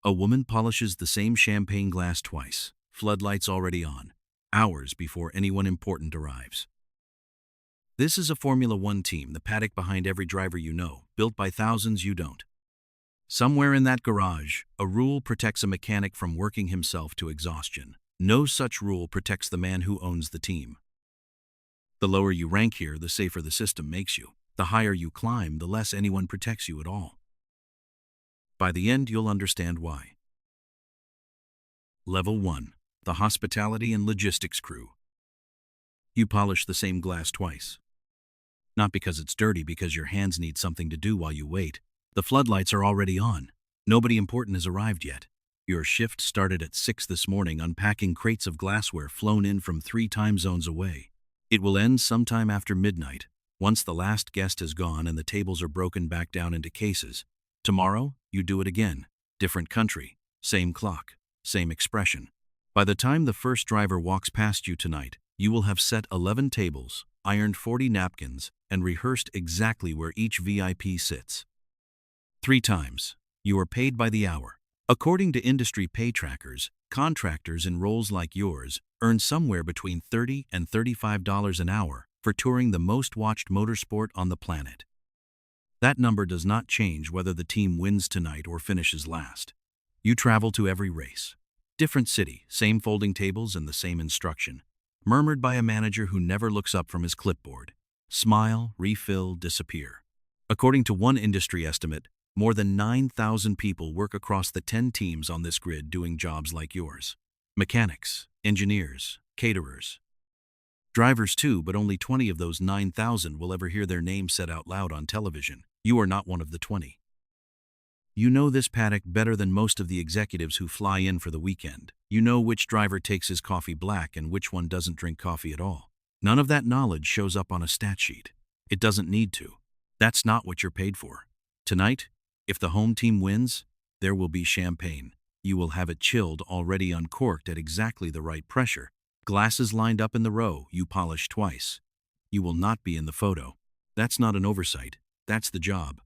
A woman polishes the same champagne glass twice, floodlights already on, hours before anyone important arrives. This is a Formula One team, the paddock behind every driver you know, built by thousands you don't. Somewhere in that garage, a rule protects a mechanic from working himself to exhaustion. No such rule protects the man who owns the team. The lower you rank here, the safer the system makes you. The higher you climb, the less anyone protects you at all. By the end, you'll understand why. Level 1. The Hospitality and Logistics Crew. You polish the same glass twice. Not because it's dirty, because your hands need something to do while you wait. The floodlights are already on. Nobody important has arrived yet. Your shift started at 6 this morning, unpacking crates of glassware flown in from 3 time zones away. It will end sometime after midnight, once the last guest has gone and the tables are broken back down into cases. Tomorrow, you do it again. Different country, same clock, same expression. By the time the first driver walks past you tonight, you will have set 11 tables, ironed 40 napkins, and rehearsed exactly where each VIP sits. 3 times. You are paid by the hour. According to industry pay trackers, contractors in roles like yours earn somewhere between $30 and $35 an hour for touring the most watched motorsport on the planet. That number does not change whether the team wins tonight or finishes last. You travel to every race. Different city, same folding tables and the same instruction. Murmured by a manager who never looks up from his clipboard. Smile, refill, disappear. According to one industry estimate, more than 9,000 people work across the 10 teams on this grid doing jobs like yours. Mechanics, engineers, caterers. Drivers too, but only 20 of those 9,000 will ever hear their name said out loud on television. You are not one of the 20. You know this paddock better than most of the executives who fly in for the weekend. You know which driver takes his coffee black and which one doesn't drink coffee at all. None of that knowledge shows up on a stat sheet. It doesn't need to. That's not what you're paid for. Tonight, if the home team wins, there will be champagne. You will have it chilled, already uncorked at exactly the right pressure. Glasses lined up in the row, you polish twice. You will not be in the photo. That's not an oversight. That's the job.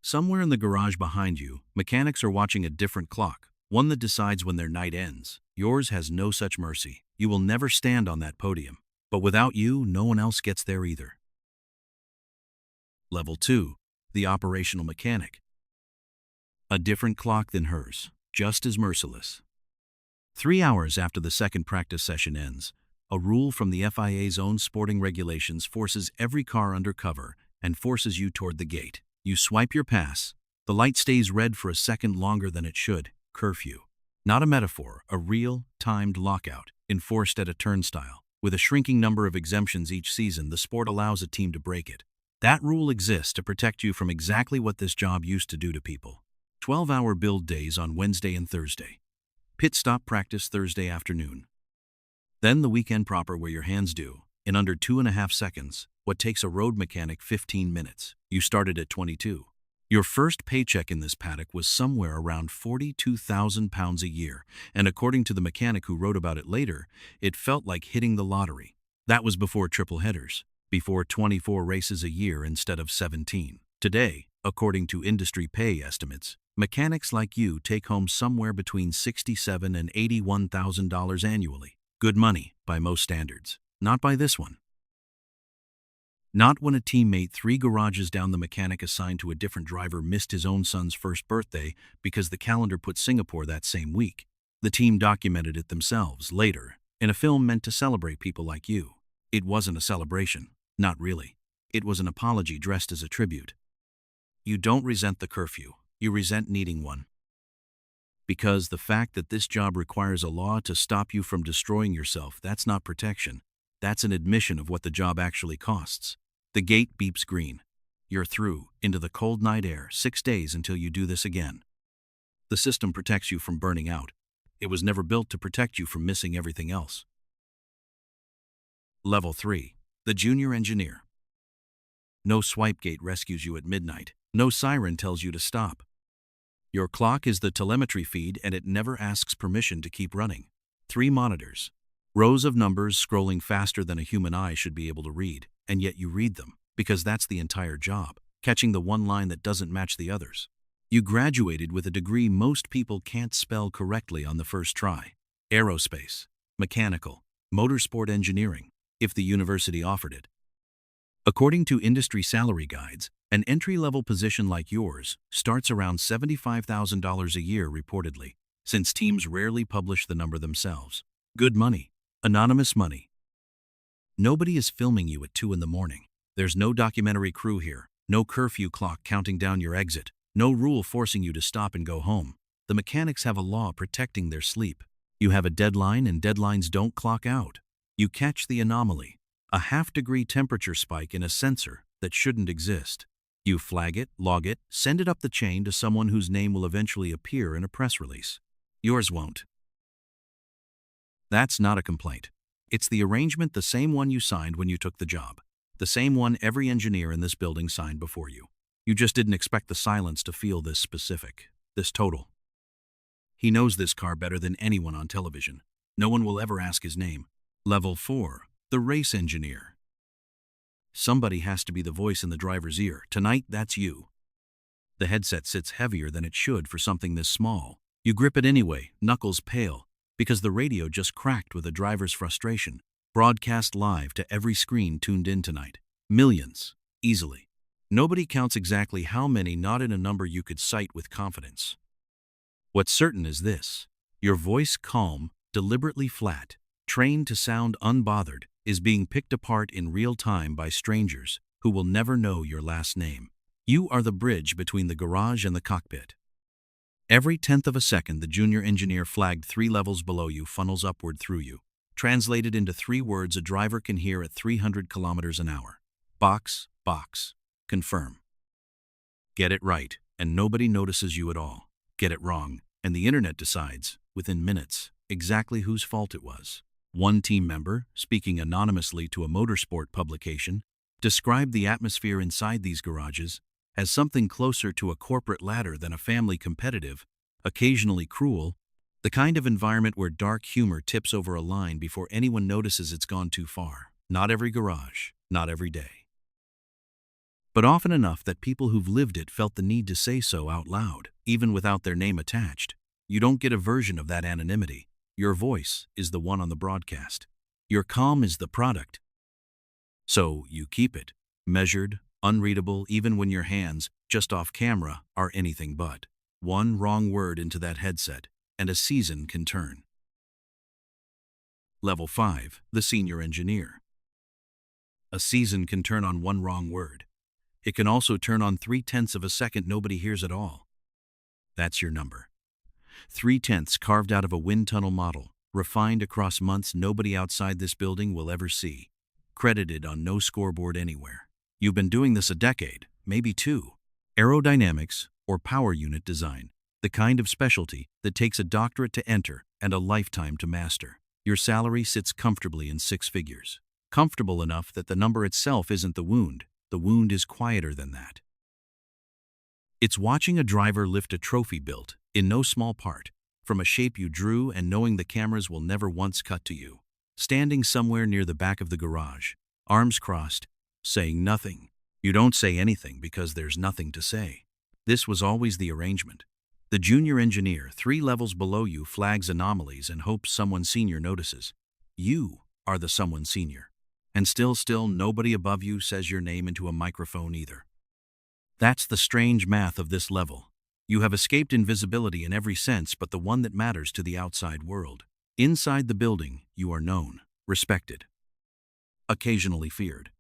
Somewhere in the garage behind you, mechanics are watching a different clock, one that decides when their night ends. Yours has no such mercy. You will never stand on that podium. But without you, no one else gets there either. Level 2. The Operational Mechanic. A different clock than hers, just as merciless. 3 hours after the second practice session ends, a rule from the FIA's own sporting regulations forces every car under cover and forces you toward the gate. You swipe your pass. The light stays red for a second longer than it should. Curfew. Not a metaphor, a real, timed lockout, enforced at a turnstile. With a shrinking number of exemptions each season, the sport allows a team to break it. That rule exists to protect you from exactly what this job used to do to people. 12-hour build days on Wednesday and Thursday. Pit stop practice Thursday afternoon. Then the weekend proper, where your hands do, in under 2.5 seconds, what takes a road mechanic 15 minutes. You started at 22. Your first paycheck in this paddock was somewhere around £42,000 a year, and according to the mechanic who wrote about it later, it felt like hitting the lottery. That was before triple headers, before 24 races a year instead of 17. Today, according to industry pay estimates, mechanics like you take home somewhere between $67,000 and $81,000 annually. Good money, by most standards. Not by this one. Not when a teammate 3 garages down, the mechanic assigned to a different driver missed his own son's first birthday because the calendar put Singapore that same week. The team documented it themselves later, in a film meant to celebrate people like you. It wasn't a celebration. Not really. It was an apology dressed as a tribute. You don't resent the curfew. You resent needing one. Because the fact that this job requires a law to stop you from destroying yourself, that's not protection. That's an admission of what the job actually costs. The gate beeps green. You're through, into the cold night air, 6 days until you do this again. The system protects you from burning out. It was never built to protect you from missing everything else. Level 3. The Junior Engineer. No swipe gate rescues you at midnight. No siren tells you to stop. Your clock is the telemetry feed, and it never asks permission to keep running. 3 monitors. Rows of numbers scrolling faster than a human eye should be able to read, and yet you read them, because that's the entire job, catching the one line that doesn't match the others. You graduated with a degree most people can't spell correctly on the first try. Aerospace, mechanical, motorsport engineering, if the university offered it. According to industry salary guides, an entry-level position like yours starts around $75,000 a year reportedly, since teams rarely publish the number themselves. Good money. Anonymous money. Nobody is filming you at 2 in the morning. There's no documentary crew here, no curfew clock counting down your exit, no rule forcing you to stop and go home. The mechanics have a law protecting their sleep. You have a deadline and deadlines don't clock out. You catch the anomaly, a half-degree temperature spike in a sensor that shouldn't exist. You flag it, log it, send it up the chain to someone whose name will eventually appear in a press release. Yours won't. That's not a complaint. It's the arrangement, the same one you signed when you took the job. The same one every engineer in this building signed before you. You just didn't expect the silence to feel this specific, this total. He knows this car better than anyone on television. No one will ever ask his name. Level 4, the race engineer. Somebody has to be the voice in the driver's ear. Tonight, that's you. The headset sits heavier than it should for something this small. You grip it anyway, knuckles pale, because the radio just cracked with a driver's frustration. Broadcast live to every screen tuned in tonight. Millions, easily. Nobody counts exactly how many, not in a number you could cite with confidence. What's certain is this: your voice, calm, deliberately flat, trained to sound unbothered, is being picked apart in real time by strangers who will never know your last name. You are the bridge between the garage and the cockpit. Every 1/10 of a second, the junior engineer flagged 3 levels below you funnels upward through you, translated into 3 words a driver can hear at 300 kilometers an hour. Box, box, confirm. Get it right, and nobody notices you at all. Get it wrong, and the internet decides, within minutes, exactly whose fault it was. One team member, speaking anonymously to a motorsport publication, described the atmosphere inside these garages as something closer to a corporate ladder than a family competitive, occasionally cruel, the kind of environment where dark humor tips over a line before anyone notices it's gone too far. Not every garage, not every day. But often enough that people who've lived it felt the need to say so out loud, even without their name attached. You don't get a version of that anonymity. Your voice is the one on the broadcast. Your calm is the product. So you keep it, measured, unreadable, even when your hands, just off camera, are anything but. One wrong word into that headset, and a season can turn. Level 5, the senior engineer. A season can turn on one wrong word. It can also turn on 3/10 of a second nobody hears at all. That's your number. 3/10 carved out of a wind tunnel model, refined across months nobody outside this building will ever see. Credited on no scoreboard anywhere. You've been doing this a decade, maybe 2. Aerodynamics or power unit design, the kind of specialty that takes a doctorate to enter and a lifetime to master. Your salary sits comfortably in 6 figures. Comfortable enough that the number itself isn't the wound is quieter than that. It's watching a driver lift a trophy built, in no small part, from a shape you drew and knowing the cameras will never once cut to you. Standing somewhere near the back of the garage, arms crossed, saying nothing. You don't say anything because there's nothing to say. This was always the arrangement. The junior engineer, 3 levels below you, flags anomalies and hopes someone senior notices. You are the someone senior. And still nobody above you says your name into a microphone either. That's the strange math of this level. You have escaped invisibility in every sense but the one that matters to the outside world. Inside the building, you are known, respected, occasionally feared.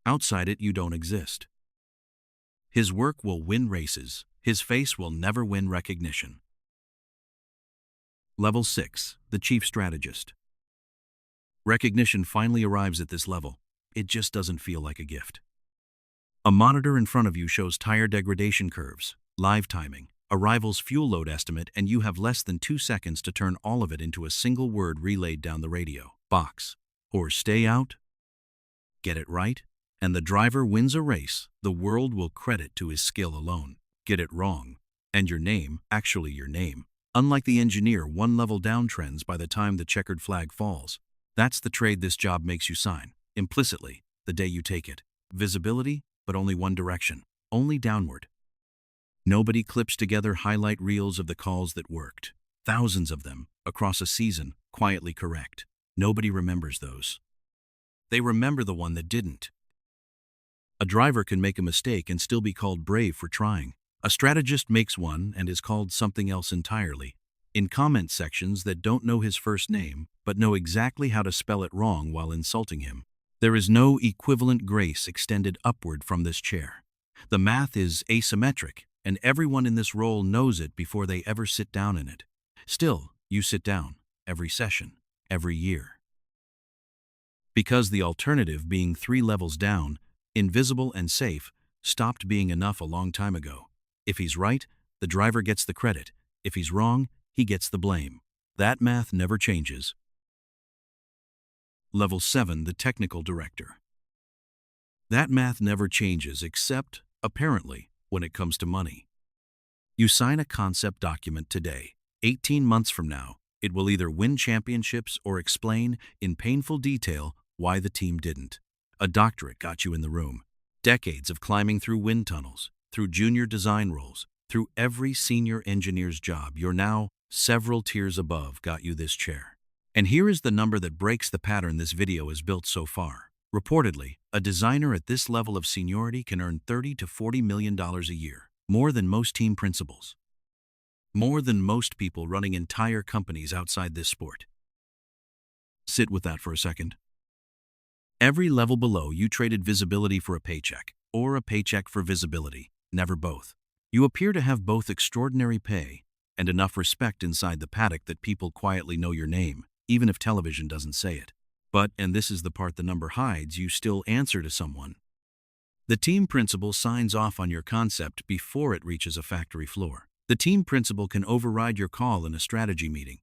Outside it, you don't exist. His work will win races. His face will never win recognition. Level 6, the chief strategist. Recognition finally arrives at this level. It just doesn't feel like a gift. A monitor in front of you shows tire degradation curves, live timing, a rival's fuel load estimate, and you have less than 2 seconds to turn all of it into a single word relayed down the radio. Box. Or stay out. Get it right, and the driver wins a race the world will credit to his skill alone. Get it wrong, and your name, actually your name, unlike the engineer, 1 level down trends by the time the checkered flag falls. That's the trade this job makes you sign, implicitly, the day you take it. Visibility, but only one direction, only downward. Nobody clips together highlight reels of the calls that worked. Thousands of them, across a season, quietly correct. Nobody remembers those. They remember the one that didn't. A driver can make a mistake and still be called brave for trying. A strategist makes one and is called something else entirely. In comment sections that don't know his first name, but know exactly how to spell it wrong while insulting him. There is no equivalent grace extended upward from this chair. The math is asymmetric, and everyone in this role knows it before they ever sit down in it. Still, you sit down, every session, every year. Because the alternative, being 3 levels down, invisible and safe, stopped being enough a long time ago. If he's right, the driver gets the credit. If he's wrong, he gets the blame. That math never changes. Level 7, the technical director. That math never changes except, apparently, when it comes to money. You sign a concept document today. 18 months from now, it will either win championships or explain, in painful detail, why the team didn't. A doctorate got you in the room. Decades of climbing through wind tunnels, through junior design roles, through every senior engineer's job. You're now several tiers above got you this chair. And here is the number that breaks the pattern this video has built so far. Reportedly, a designer at this level of seniority can earn $30 to $40 million a year, more than most team principals. More than most people running entire companies outside this sport. Sit with that for a second. Every level below, you traded visibility for a paycheck, or a paycheck for visibility, never both. You appear to have both extraordinary pay and enough respect inside the paddock that people quietly know your name, even if television doesn't say it. But, and this is the part the number hides, you still answer to someone. The team principal signs off on your concept before it reaches a factory floor. The team principal can override your call in a strategy meeting.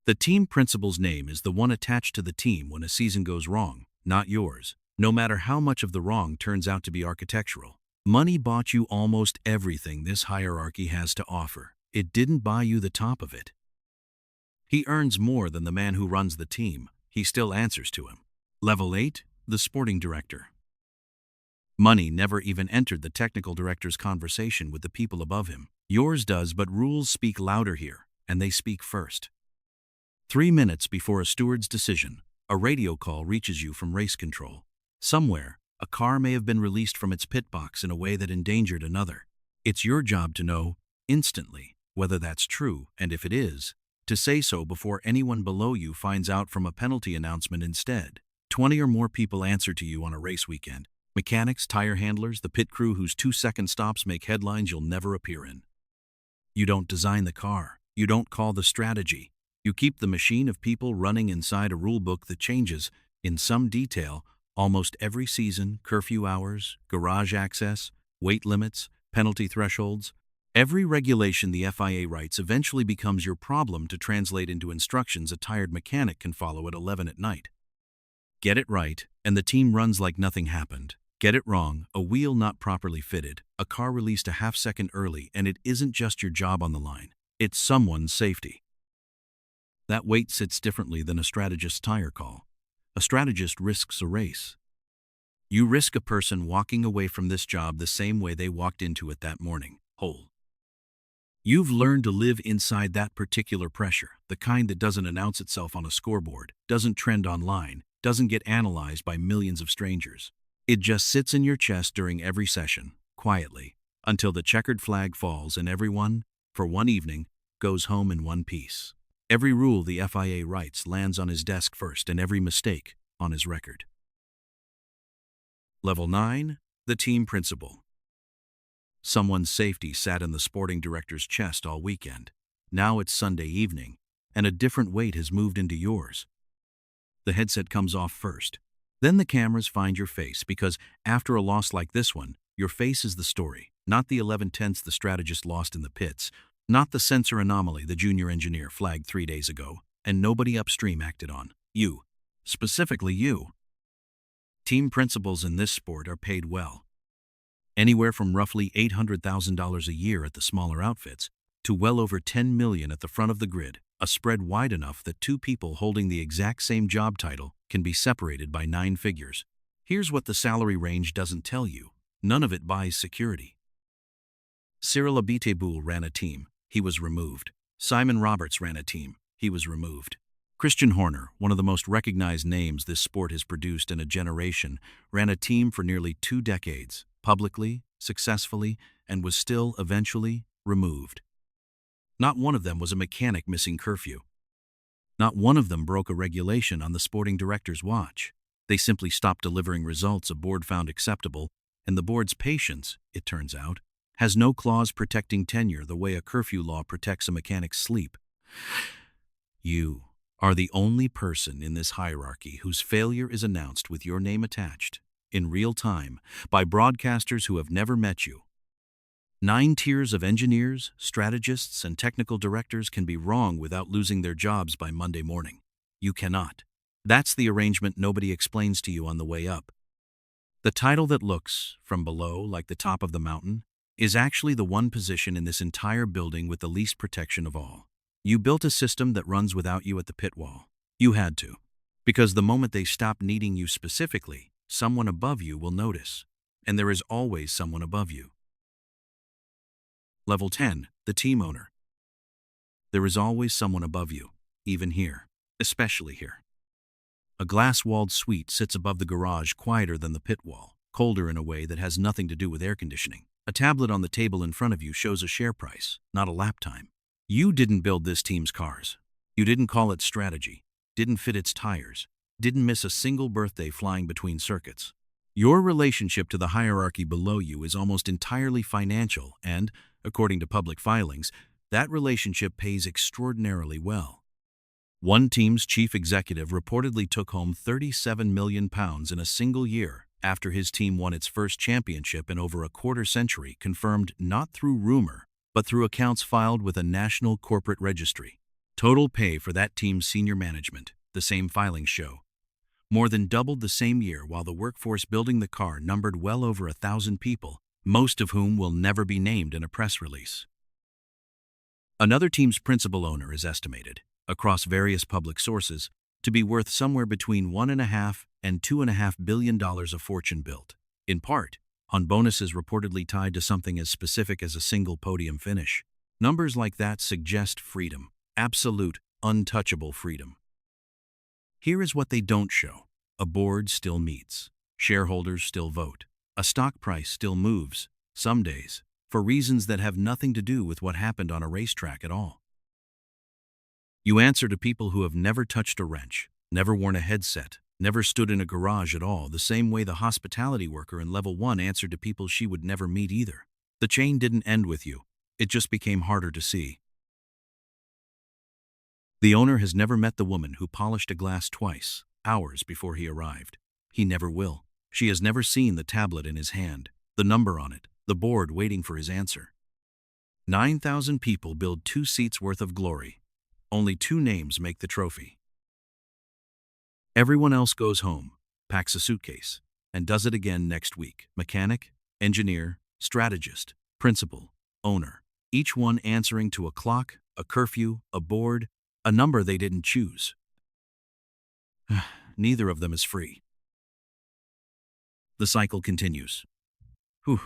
The team principal's name is the one attached to the team when a season goes wrong, not yours, no matter how much of the wrong turns out to be architectural. Money bought you almost everything this hierarchy has to offer. It didn't buy you the top of it. He earns more than the man who runs the team. He still answers to him. Level 8, the sporting director. Money never even entered the technical director's conversation with the people above him. Yours does, but rules speak louder here, and they speak first. 3 minutes before a steward's decision, a radio call reaches you from race control. Somewhere, a car may have been released from its pit box in a way that endangered another. It's your job to know, instantly, whether that's true, and if it is, to say so before anyone below you finds out from a penalty announcement instead. 20 or more people answer to you on a race weekend. Mechanics, tire handlers, the pit crew whose 2-second stops make headlines you'll never appear in. You don't design the car. You don't call the strategy. You keep the machine of people running inside a rulebook that changes, in some detail, almost every season: curfew hours, garage access, weight limits, penalty thresholds. Every regulation the FIA writes eventually becomes your problem to translate into instructions a tired mechanic can follow at 11 at night. Get it right, and the team runs like nothing happened. Get it wrong, a wheel not properly fitted, a car released a half-second early, and it isn't just your job on the line. It's someone's safety. That weight sits differently than a strategist's tire call. A strategist risks a race. You risk a person walking away from this job the same way they walked into it that morning, whole. You've learned to live inside that particular pressure, the kind that doesn't announce itself on a scoreboard, doesn't trend online, doesn't get analyzed by millions of strangers. It just sits in your chest during every session, quietly, until the checkered flag falls and everyone, for one evening, goes home in one piece. Every rule the FIA writes lands on his desk first, and every mistake on his record. Level 9, the team principal. Someone's safety sat in the sporting director's chest all weekend. Now it's Sunday evening, and a different weight has moved into yours. The headset comes off first. Then the cameras find your face, because after a loss like this one, your face is the story, not the 11/10ths the strategist lost in the pits, not the sensor anomaly the junior engineer flagged 3 days ago, and nobody upstream acted on. You. Specifically you. Team principals in this sport are paid well. Anywhere from roughly $800,000 a year at the smaller outfits to well over $10 million at the front of the grid, a spread wide enough that 2 people holding the exact same job title can be separated by 9 figures. Here's what the salary range doesn't tell you. None of it buys security. Cyril Abiteboul ran a team. He was removed. Simon Roberts ran a team. He was removed. Christian Horner, one of the most recognized names this sport has produced in a generation, ran a team for nearly 2 decades, publicly, successfully, and was still, eventually, removed. Not one of them was a mechanic missing curfew. Not one of them broke a regulation on the sporting director's watch. They simply stopped delivering results a board found acceptable, and the board's patience, it turns out, has no clause protecting tenure the way a curfew law protects a mechanic's sleep. You are the only person in this hierarchy whose failure is announced with your name attached, in real time, by broadcasters who have never met you. 9 tiers of engineers, strategists, and technical directors can be wrong without losing their jobs by Monday morning. You cannot. That's the arrangement nobody explains to you on the way up. The title that looks, from below, like the top of the mountain, is actually the one position in this entire building with the least protection of all. You built a system that runs without you at the pit wall. You had to. Because the moment they stop needing you specifically, someone above you will notice. And there is always someone above you. Level 10, the team owner. There is always someone above you, even here, especially here. A glass-walled suite sits above the garage, quieter than the pit wall, colder in a way that has nothing to do with air conditioning. A tablet on the table in front of you shows a share price, not a lap time. You didn't build this team's cars. You didn't call it strategy, didn't fit its tires, didn't miss a single birthday flying between circuits. Your relationship to the hierarchy below you is almost entirely financial and, according to public filings, that relationship pays extraordinarily well. One team's chief executive reportedly took home £37 million in a single year after his team won its first championship in over a quarter century, confirmed not through rumor, but through accounts filed with a national corporate registry. Total pay for that team's senior management, the same filings show, more than doubled the same year, while the workforce building the car numbered well over 1,000 people, most of whom will never be named in a press release. Another team's principal owner is estimated, across various public sources, to be worth somewhere between $1.5 and $2.5 billion of fortune built, in part, on bonuses reportedly tied to something as specific as a single podium finish. Numbers like that suggest freedom, absolute, untouchable freedom. Here is what they don't show. A board still meets. Shareholders still vote. A stock price still moves, some days, for reasons that have nothing to do with what happened on a racetrack at all. You answer to people who have never touched a wrench, never worn a headset, never stood in a garage at all, the same way the hospitality worker in Level 1 answered to people she would never meet either. The chain didn't end with you. It just became harder to see. The owner has never met the woman who polished a glass twice, hours before he arrived. He never will. She has never seen the tablet in his hand, the number on it, the board waiting for his answer. 9,000 people build 2 seats worth of glory. Only 2 names make the trophy. Everyone else goes home, packs a suitcase, and does it again next week. Mechanic, engineer, strategist, principal, owner, each one answering to a clock, a curfew, a board, a number they didn't choose. Neither of them is free. The cycle continues. Whew.